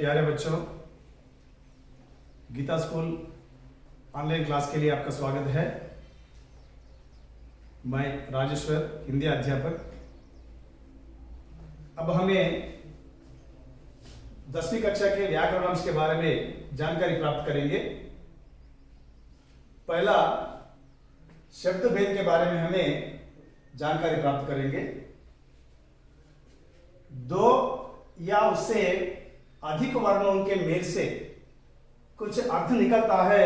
प्यारे बच्चों, Gita school online class के लिए आपका स्वागत है। मैं राजेश्वर, हिंदी अध्यापक। अब हमें 10वीं कक्षा के व्याकरण अंश के बारे में जानकारी प्राप्त करेंगे। पहला, शब्द भेद के बारे में हमें जानकारी प्राप्त करेंगे। दो या उससे अधिक वर्णों के मेल से कुछ अर्थ निकलता है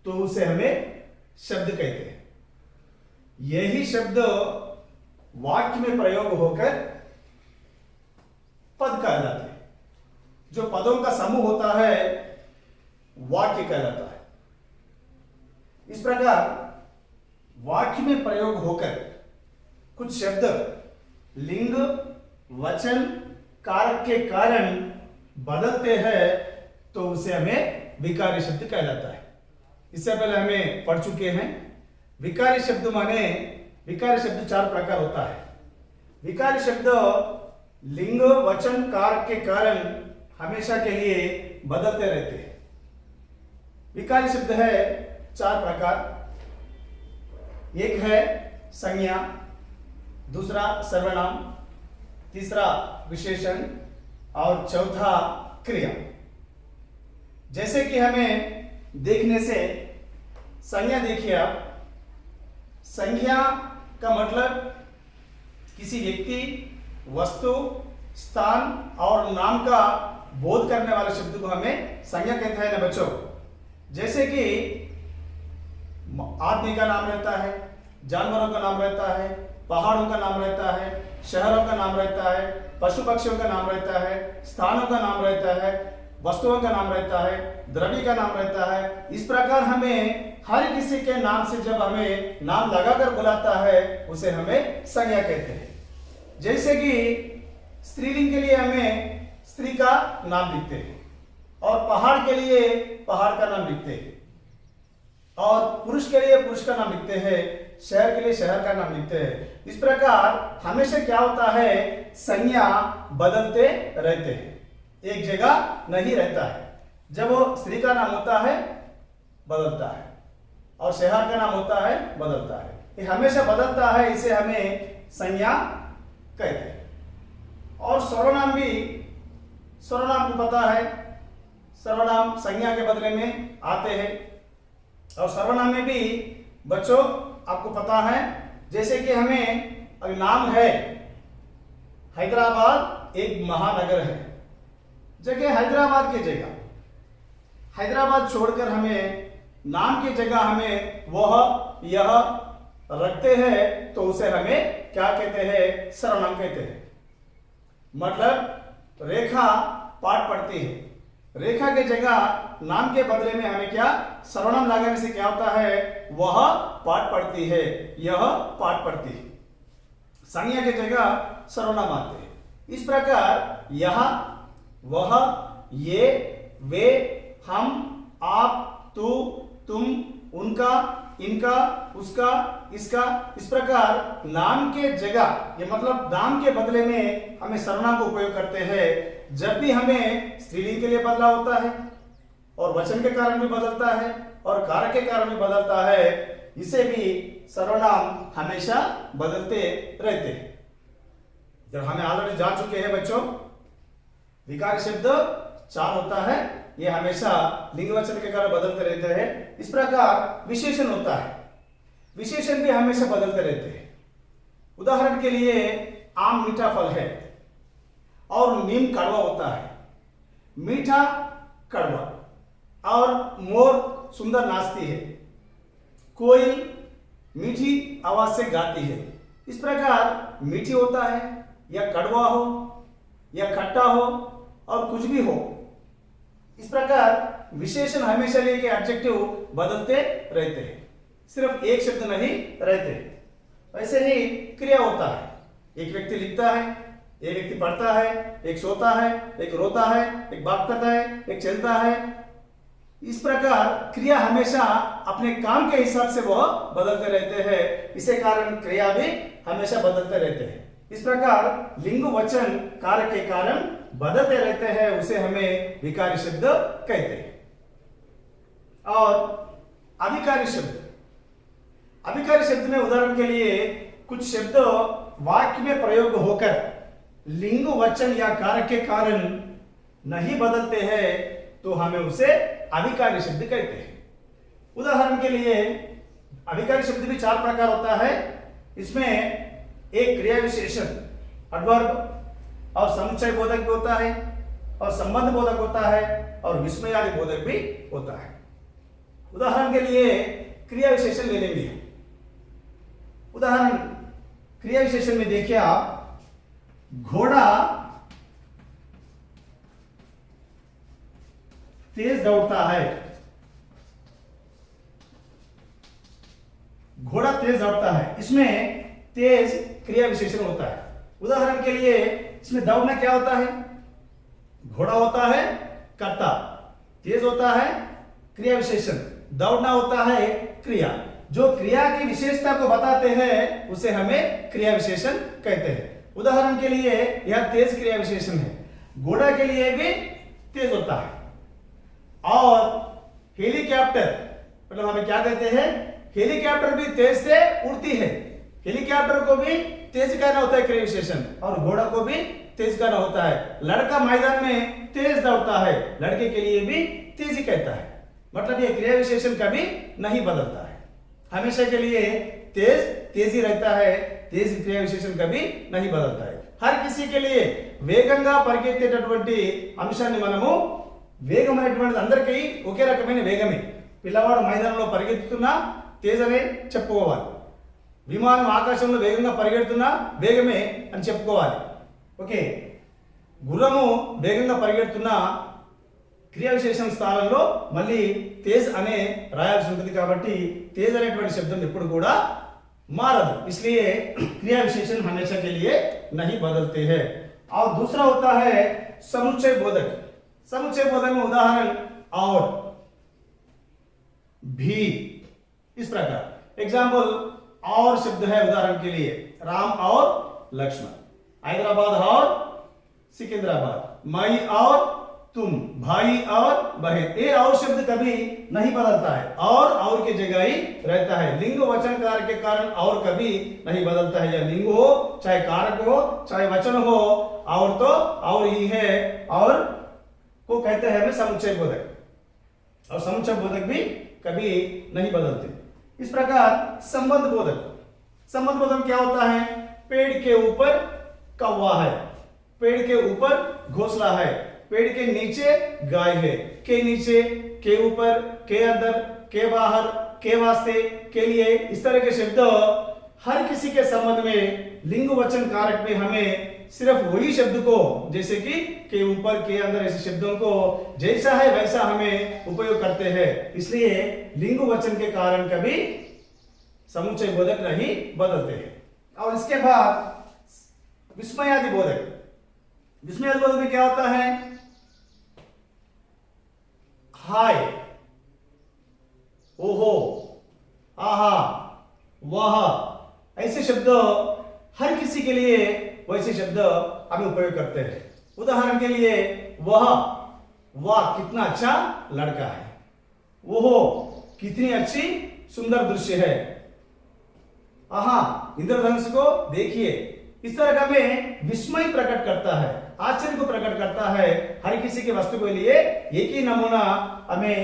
तो उसे हमें शब्द कहते हैं। यही शब्द वाक्य में प्रयोग होकर पद कहलाते हैं। जो पदों का समूह होता है वाक्य कहलाता है। इस प्रकार वाक्य में प्रयोग होकर कुछ शब्द लिंग, वचन, कारक के कारण बदलते हैं तो उसे हमें विकारी शब्द कहलाता है। इससे पहले हमें पढ़ चुके हैं। विकारी शब्द माने, विकारी शब्द 4 प्रकार होता है। विकारी शब्द लिंग, वचन, कारक के कारण हमेशा के लिए बदलते रहते हैं। विकारी शब्द है 4 प्रकार। एक है संज्ञा, दूसरा सर्वनाम, तीसरा विशेषण और चौथा क्रिया। जैसे कि हमें देखने से संज्ञा देखिए आप। संज्ञा का मतलब किसी व्यक्ति, वस्तु, स्थान और नाम का बोध करने वाले शब्द को हमें संज्ञा कहते हैं ना बच्चों। जैसे कि आदमी का नाम रहता है, जानवरों का नाम रहता है, पहाड़ों का नाम रहता है, शहरों का नाम रहता है, पशु पक्षियों का नाम रहता है, स्थानों का नाम रहता है, वस्तुओं का नाम रहता है, द्रव्य का नाम रहता है। इस प्रकार हमें हर किसी के नाम से जब हमें नाम लगाकर बुलाता है उसे हमें संज्ञा कहते हैं। जैसे कि स्त्रीलिंग के लिए हमें स्त्री का नाम लिखते हैं और पहाड़ के लिए पहाड़ का नाम लिखते हैं और पुरुष के लिए पुरुष का नाम लिखते हैं, शहर के लिए शहर का नाम लिखते हैं। इस प्रकार हमेशा क्या होता है, संज्ञा बदलते रहते हैं, एक जगह नहीं रहता है। जब वो स्त्री का नाम होता है बदलता है और शहर का नाम होता है बदलता है। ये हमेशा बदलता है, इसे हमें संज्ञा कहते हैं। और सर्वनाम भी, सर्वनाम को पता है, सर्वनाम संज्ञा के बदले में आते हैं। और सर्वनाम में भी बच्चों आपको पता है, जैसे कि हमें अगर नाम है हैदराबाद, एक महानगर है, जगह हैदराबाद की जगह हैदराबाद छोड़कर हमें नाम की जगह हमें वह यह रखते हैं तो उसे हमें क्या कहते हैं, सर्वनाम कहते हैं। मतलब रेखा पाठ पढ़ती है, रेखा के जगह नाम के बदले में हमें क्या सर्वनाम लगाने से क्या होता है, वह पाठ पढ़ती है, यह पाठ पढ़ती है। संज्ञा की जगह सर्वनाम आते हैं। इस प्रकार यह, वह, ये, वे, हम, आप, तू, तुम, उनका, इनका, उसका, इसका, इस प्रकार नाम के जगह, ये मतलब नाम के बदले में हमें सर्वनाम का उपयोग करते हैं। जब भी हमें स्त्रीलिंग के लिए बदलाव होता है और वचन के कारण भी बदलता है और कारक के कारण भी बदलता है, इसे भी सर्वनाम हमेशा बदलते रहते हैं। जब हमें ऑलरेडी जान चुके हैं बच्चों, विकारी शब्द 4 होता है, ये हमेशा लिंग वचन के कारण बदलते रहते हैं। इस प्रकार विशेषण होता है, विशेषण भी हमेशा बदलते रहते हैं। उदाहरण के लिए आम मीठा फल है और नीम कड़वा होता है। मीठा कड़वा और मोर सुंदर नाचती है, कोयल मीठी आवाज से गाती है। इस प्रकार मीठी होता है या कड़वा हो या खट्टा हो और कुछ भी हो, इस प्रकार विशेषण हमेशा लेके एडजेक्टिव बदलते रहते हैं, सिर्फ एक शब्द नहीं रहते। वैसे ही क्रिया होता है, एक व्यक्ति लिखता है, एक व्यक्ति पढ़ता है, एक सोता है, एक रोता है, एक बात करता है, एक चलता है। इस प्रकार क्रिया हमेशा अपने काम के हिसाब से वह बदलते रहते हैं। इसी कारण क्रिया भी हमेशा बदलते रहते हैं। इस प्रकार लिंग वचन कारक के कारण बदलते रहते हैं, उसे हमें विकारी शब्द कहते हैं। और अभिकारी शब्द, अभिकारी शब्द में उदाहरण के लिए कुछ शब्द वाक्य में प्रयोग होकर लिंग वचन या कारक के कारण नहीं बदलते हैं तो हमें उसे अभिकारी शब्द कहते हैं। उदाहरण के लिए अभिकारी शब्द भी 4 प्रकार होता है। इसमें एक क्रिया विशेषण एडवर्ब और समुच्चय बोधक भी होता है और संबंध बोधक होता है और विस्मय आदि बोधक भी होता है। उदाहरण के लिए क्रिया विशेषण ले लेंगे। उदाहरण क्रिया विशेषण में देखिए आप, घोड़ा तेज दौड़ता है। घोड़ा तेज दौड़ता है, इसमें तेज क्रिया विशेषण होता है। उदाहरण के लिए इसमें दौड़ना क्या होता है? घोड़ा होता है कर्ता, तेज होता है क्रिया विशेषण, दौड़ना होता है क्रिया। जो क्रिया की विशेषता को बताते हैं उसे हमें क्रिया विशेषण कहते हैं। उदाहरण के लिए यह तेज क्रिया विशेषण है, घोड़ा के लिए भी तेज होता है। और हेलीकॉप्टर मतलब हमें क्या कहते हैं? हेलीकॉप्टर भी तेज से उड़ती है, हेलीकॉप्टर को भी तेज कहना होता है क्रिया विशेषण, और घोड़ा को भी तेज कहना होता है। लड़का मैदान में तेज दौड़ता है, लड़के के लिए भी तेजी कहता है। मतलब ये क्रिया विशेषण कभी नहीं बदलता है, हमेशा के लिए तेज तेजी रहता है, तेज क्रिया विशेषण कभी नहीं बदलता है। हर किसी के लिए వేగంగా పరిగెత్తేటటువంటి అంశాన్ని మనము వేగమైనటువంటి అందరికీ ఒకే రకమైన వేగమే. పిల్లవాడు మైదానంలో పరిగెత్తుతున్నా తేజ్ అనే చెప్పుకోవాలి, విమానం ఆకాశంలో వేగంగా పరిగెడుతున్నా వేగమే అని చెప్పుకోవాలి. ఓకే, గుర్రము వేగంగా పరిగెడుతున్నా క్రియా విశేషణ స్థానంలో మళ్ళీ తేజ్ అనే రాయాల్సి ఉంటుంది. కాబట్టి తేజ్ అనేటువంటి శబ్దం ఎప్పుడు కూడా मारद, इसलिए क्रिया विशेषण हमेशा के लिए नहीं बदलते हैं। और दूसरा होता है समुच्चय बोधक। समुच्चय बोधक में उदाहरण और, भी, इस प्रकार। एग्जाम्पल और शब्द है उदाहरण के लिए राम और लक्ष्मण, हैदराबाद और सिकंदराबाद, मई और तुम, भाई और बहन। ये और शब्द कभी नहीं बदलता है, और के जगह ही रहता है। लिंग वचन कारक के कारण और कभी नहीं बदलता है। या लिंग हो चाहे कारक हो चाहे वचन हो, और तो और ही है, और को कहते हैं हमें समुच्चय बोधक, और समुच्चय बोधक भी कभी नहीं बदलते। इस प्रकार संबंध बोधक। संबंध बोधक क्या होता है? पेड़ के ऊपर कौवा है, पेड़ के ऊपर घोंसला है, पेड़ के नीचे गाय है, के नीचे, के ऊपर, के अंदर, के बाहर, के वास्ते, के लिए, इस तरह के शब्द हर किसी के संबंध में लिंग वचन कारक में हमें सिर्फ वही शब्द को, जैसे कि के ऊपर, के अंदर, ऐसे शब्दों को जैसा है वैसा हमें उपयोग करते हैं। इसलिए लिंग वचन के कारण कभी समुच्चय बोधक नहीं बदलते हैं। और इसके बाद विस्मयादि बोधक। विस्मयादि बोधक में क्या होता है? हाय, ओहो, आहा, वाह, ऐसे शब्द हर किसी के लिए वैसे शब्द हम उपयोग करते हैं। उदाहरण के लिए वह, वाह कितना अच्छा लड़का है, ओहो कितनी अच्छी सुंदर दृश्य है, आहा इंद्रधनुष को देखिए। इस तरह का में विस्मय प्रकट करता है, आश्चर्य को प्रकट करता है। हर किसी के वस्तु के लिए एक ही नमूना हमें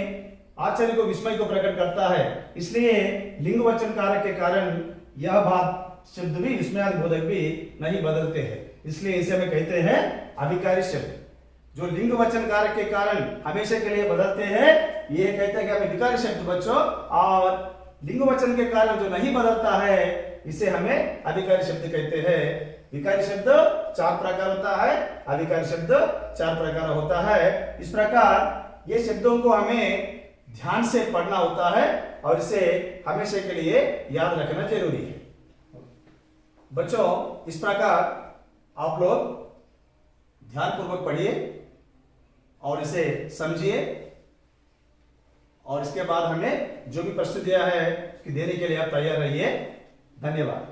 आश्चर्य को, विस्मय को प्रकट करता है। इसलिए लिंग वचन कारक के कारण यह बात शब्द भी, विस्मयादि बोधक भी नहीं बदलते हैं। इसलिए इसे हमें कहते हैं अभिकारी शब्द। जो लिंग वचन कारक के कारण हमेशा के लिए बदलते हैं, ये कहते हैं कि हमें विकारी शब्द बच्चों, और लिंग वचन के कारण जो नहीं बदलता है इसे हमें अभिकारी शब्द कहते हैं। विकारी शब्द 4 प्रकार होता है, अभिकारी शब्द 4 प्रकार होता है। इस प्रकार ये शब्दों को हमें ध्यान से पढ़ना होता है और इसे हमेशा के लिए याद रखना जरूरी है। बच्चों, इस प्रकार आप लोग ध्यानपूर्वक पढ़िए और इसे समझिए, और इसके बाद हमें जो भी प्रश्न दिया है उसकी देने के लिए आप तैयार रहिए। धन्यवाद।